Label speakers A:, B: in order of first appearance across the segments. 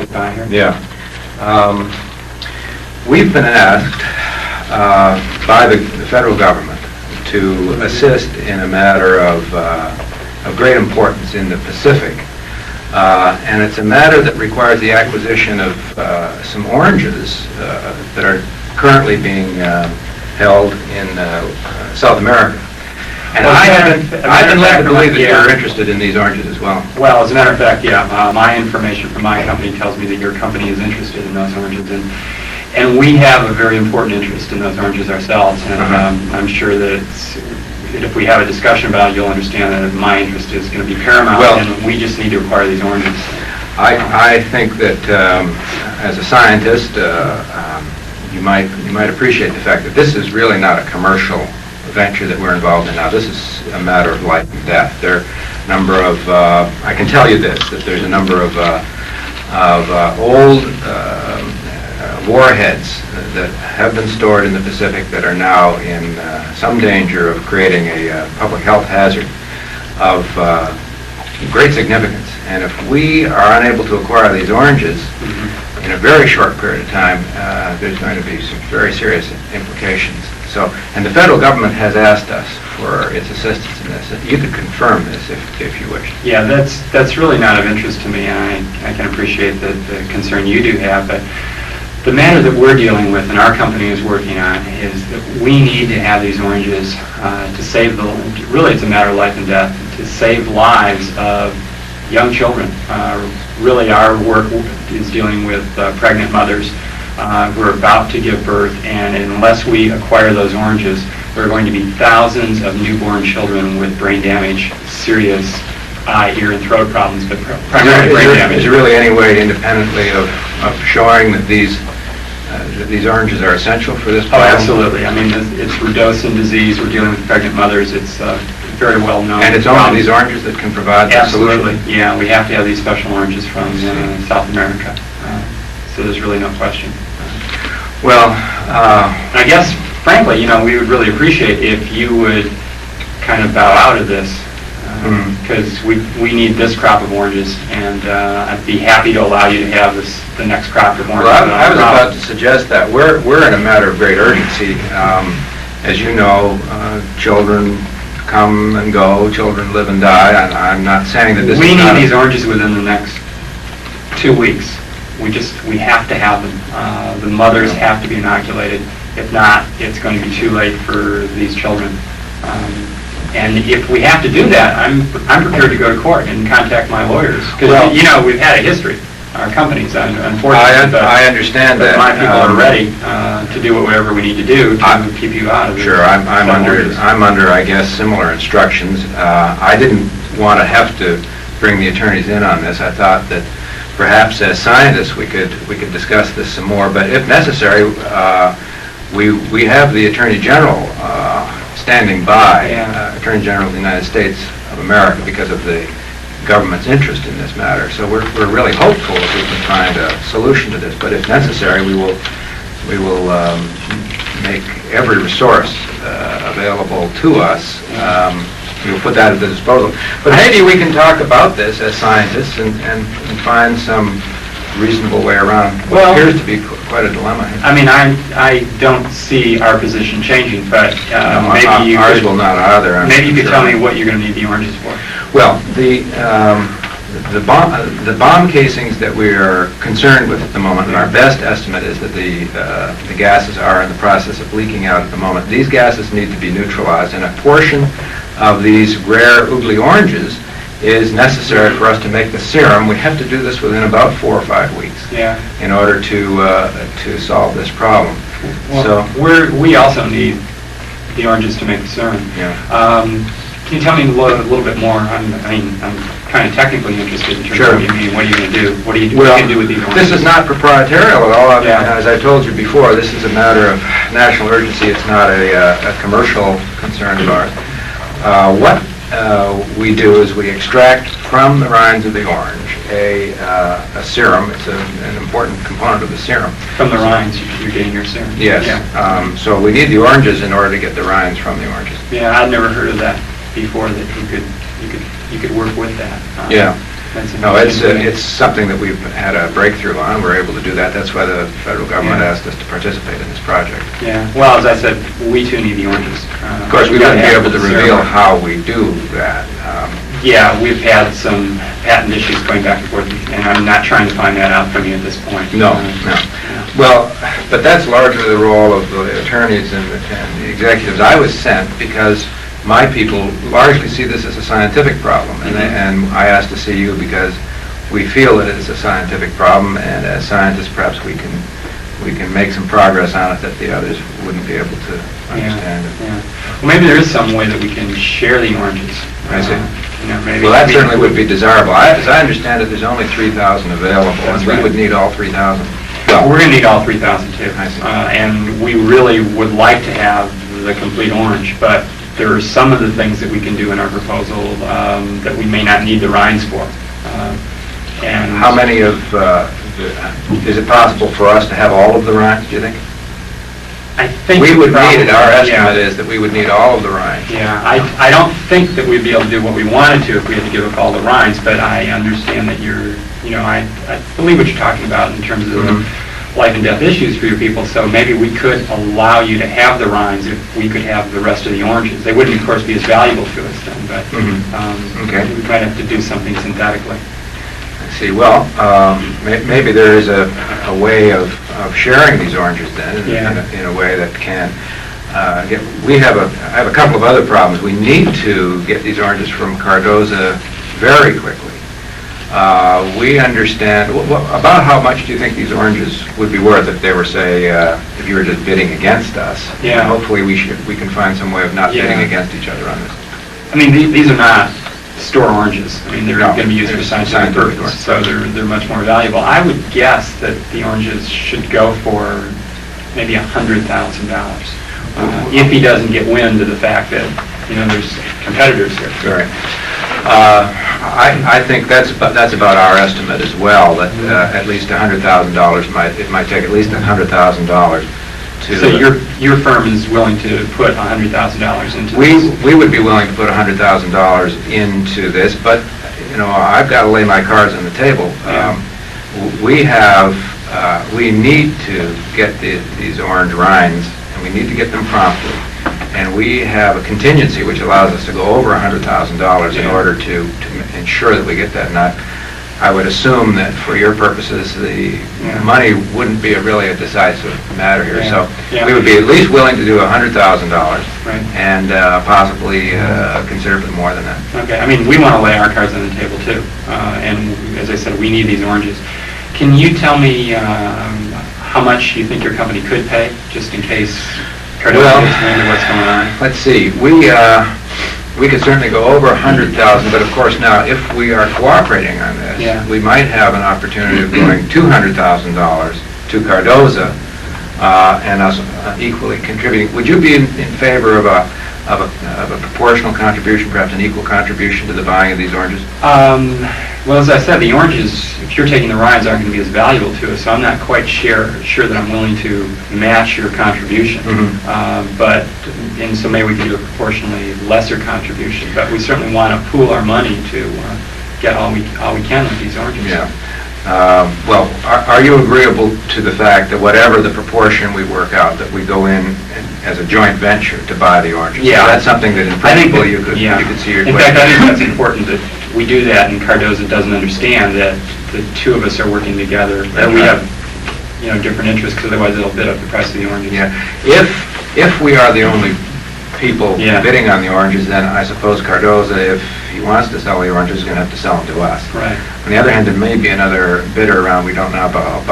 A: get by here?
B: Yeah. We've been asked by the federal government to assist in a matter of great importance in the Pacific. And it's a matter that requires the acquisition of some oranges that are currently being held in South America. And I've been led to believe that you're interested in these oranges as well.
A: Well, as a matter of fact, yeah, my information from my company tells me that your company is interested in those oranges, and we have a very important interest in those oranges ourselves, and I'm sure that if we have a discussion about it, you'll understand that my interest is going to be paramount, and we just need to acquire these oranges.
B: I think that as a scientist, you might appreciate the fact that this is really not a commercial venture that we're involved in now. This is a matter of life and death. There are a number of, I can tell you this, that there's a number of old warheads that have been stored in the Pacific that are now in some danger of creating a public health hazard of great significance. And if we are unable to acquire these oranges in a very short period of time, there's going to be some very serious implications. So, and the federal government has asked us for its assistance in this. You could confirm this if you wish.
A: Yeah, that's really not of interest to me. I can appreciate the concern you do have, but the matter that we're dealing with and our company is working on is that we need to have these oranges to save really it's a matter of life and death, to save lives of young children. Really our work is dealing with pregnant mothers who are about to give birth, and unless we acquire those oranges, there are going to be thousands of newborn children with brain damage, serious eye, ear, and throat problems, but primarily brain damage.
B: Is there really any way independently of showing that these oranges are essential for this problem?
A: Oh, absolutely. I mean, it's rhodosian disease. We're dealing with pregnant mothers. It's very well known.
B: And it's only these oranges that can provide the solution?
A: Absolutely. Yeah, we have to have these special oranges from South America. So there's really no question.
B: Well,
A: I guess, frankly, we would really appreciate if you would kind of bow out of this, because we need this crop of oranges, and I'd be happy to allow you to have the next crop of oranges.
B: Well, I was about to suggest that we're in a matter of great urgency. As you know, children come and go, children live and die. I'm not saying that this
A: we need these oranges within the next 2 weeks. We have to have them. The mothers have to be inoculated. If not, it's going to be too late for these children. And if we have to do that, I'm prepared to go to court and contact my lawyers. Because, we've had a history. Our companies, unfortunately.
B: I understand that.
A: My people are ready to do whatever we need to do to keep you out of it.
B: Sure, I'm under, I guess, similar instructions. I didn't want to have to bring the attorneys in on this. I thought that perhaps as scientists we could discuss this some more. But if necessary, we have the Attorney General standing by, Attorney General of the United States of America, because of the government's interest in this matter. So we're really hopeful that we can find a solution to this. But if necessary, we will make every resource available to us. We will put that at the disposal. But maybe we can talk about this as scientists and find some reasonable way around what appears to be quite a dilemma here.
A: I mean, I don't see our position changing, but maybe
B: ours will not either.
A: Maybe you could tell me what you're going to need the oranges for.
B: Well, the bomb casings that we are concerned with at the moment, and our best estimate is that the gases are in the process of leaking out at the moment. These gases need to be neutralized, and a portion of these rare Ugli oranges is necessary for us to make the serum. We have to do this within about 4 or 5 weeks in order to solve this problem.
A: Well, we also need the oranges to make the serum. Can you tell me a little bit more? I'm kind of technically interested in terms of what you mean. What are you going to do? What do you can do with these oranges?
B: This is not proprietarial at all. As I told you before, this is a matter of national urgency. It's not a commercial concern of ours. What we do is we extract from the rinds of the orange a serum. It's an important component of the serum.
A: From the rinds, you're getting your serum.
B: Yes. So we need the oranges in order to get the rinds from the oranges.
A: Yeah, I'd never heard of that before. That you could work with that. That's
B: No,
A: interesting to me.
B: it's something that we've had a breakthrough on. We're able to do that. That's why the federal government
A: Yeah.
B: asked us to participate in this project.
A: Yeah, well, as I said, we too need the oranges.
B: Of course, we wouldn't be able to reveal how we do that.
A: Yeah, we've had some patent issues going back and forth, and I'm not trying to find that out from you at this point.
B: No, no. Well, but that's largely the role of the attorneys and the executives. I was sent because my people largely see this as a scientific problem, and I asked to see you because we feel that it's a scientific problem, and as scientists, perhaps we can make some progress on it that the others wouldn't be able to understand.
A: Yeah. Well, maybe there is some way that we can share the oranges.
B: I see.
A: Maybe.
B: Well, that certainly would be desirable. As I understand it, there's only 3,000 available,
A: That's
B: and we
A: right.
B: would need all 3,000.
A: We're going to need all 3,000 too.
B: I see.
A: And we really would like to have the complete orange, but there are some of the things that we can do in our proposal that we may not need the rinds for. And
B: How many is it possible for us to have all of the rinds, do you think?
A: I think
B: We would
A: probably-
B: need it, our
A: yeah.
B: estimate is that we would need all of the rinds.
A: Yeah, I don't think that we'd be able to do what we wanted to if we had to give up all the rinds, but I understand that I believe what you're talking about in terms of the life and death issues for your people, so maybe we could allow you to have the rinds if we could have the rest of the oranges. They wouldn't, of course, be as valuable to us then, but
B: Okay.
A: we might have to do something synthetically.
B: I see, well, maybe there is a way of sharing these oranges then,
A: Yeah.
B: in a way that can I have a couple of other problems. We need to get these oranges from Cardoza very quickly. We understand, about how much do you think these oranges would be worth if they were, say, if you were just bidding against us?
A: Yeah.
B: Hopefully we can find some way of not
A: Yeah.
B: bidding against each other on this.
A: I mean, these are not store oranges. I mean, they're
B: No,
A: going to be used for
B: they're
A: scientific
B: scientific
A: purposes, so they're much more valuable. I would guess that the oranges should go for maybe $100,000 if he doesn't get wind of the fact that, there's competitors here.
B: Right. I think that's about our estimate as well, that at least $100,000 it might take at least $100,000 to...
A: So your firm is willing to put $100,000 into
B: We
A: this?
B: would be willing to put $100,000 into this, but, I've got to lay my cards on the table.
A: Yeah.
B: We need to get these orange rinds, and we need to get them promptly. And we have a contingency which allows us to go over $100,000 in
A: Yeah.
B: order to ensure that we get that. And I would assume that for your purposes, the
A: Yeah.
B: money wouldn't be really a decisive matter here.
A: Yeah.
B: So
A: Yeah.
B: we would be at least willing to do $100,000
A: Right.
B: and possibly considerably more than that.
A: Okay, I mean, we want to lay our cards on the table too, and as I said, we need these oranges. Can you tell me how much you think your company could pay, just in case Cardozo
B: Well,
A: gets wind of what's going on?
B: Let's see, we could certainly go over 100,000, but of course now, if we are cooperating on this,
A: Yeah.
B: we might have an opportunity of going $200,000 to Cardoza and us equally contributing. Would you be in favor of a proportional contribution, perhaps an equal contribution to the buying of these oranges?
A: Well, as I said, the oranges, if you're taking the rinds, aren't going to be as valuable to us, so I'm not quite sure that I'm willing to match your contribution. And so maybe we can do a proportionally lesser contribution, but we certainly want to pool our money to get all we can with these oranges.
B: Yeah. Well, are you agreeable to the fact that whatever the proportion we work out, that we go in as a joint venture to buy the oranges?
A: Yeah.
B: That's something that in
A: I think
B: principle
A: that-
B: you could see your
A: In
B: way.
A: fact, I think that's important that we do that, and Cardozo doesn't understand that the two of us are working together, that we
B: That's
A: have, different interests, because otherwise it'll bid up the price of the oranges.
B: Yeah. If we are the only people
A: Yeah.
B: bidding on the oranges, then I suppose Cardoza, if he wants to sell the oranges, is going to have to sell them to us.
A: Right.
B: On the other hand, there may be another bidder around we don't know about.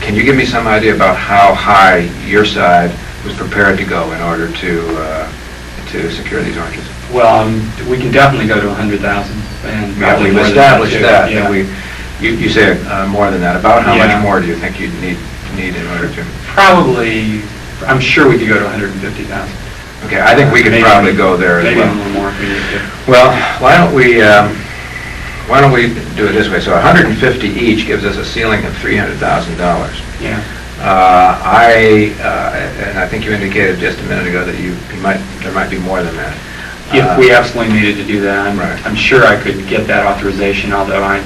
B: Can you give me some idea about how high your side was prepared to go in order to secure these oranges?
A: Well, we can definitely go to 100,000, and
B: Yeah,
A: probably
B: we've
A: more than
B: established
A: too.
B: that.
A: Yeah.
B: You say more than that. About how
A: Yeah.
B: much more do you think you'd need in order to?
A: Probably, I'm sure we could go to 150,000.
B: Okay, I think we could
A: Maybe-
B: probably go there as
A: Maybe a
B: well.
A: little more if we need to.
B: Well, why don't we do it this way? So 150 each gives us a ceiling of $300,000.
A: Yeah.
B: And I think you indicated just a minute ago that there might be more than that.
A: If we absolutely needed to do that,
B: Right.
A: I'm sure I could get that authorization, although I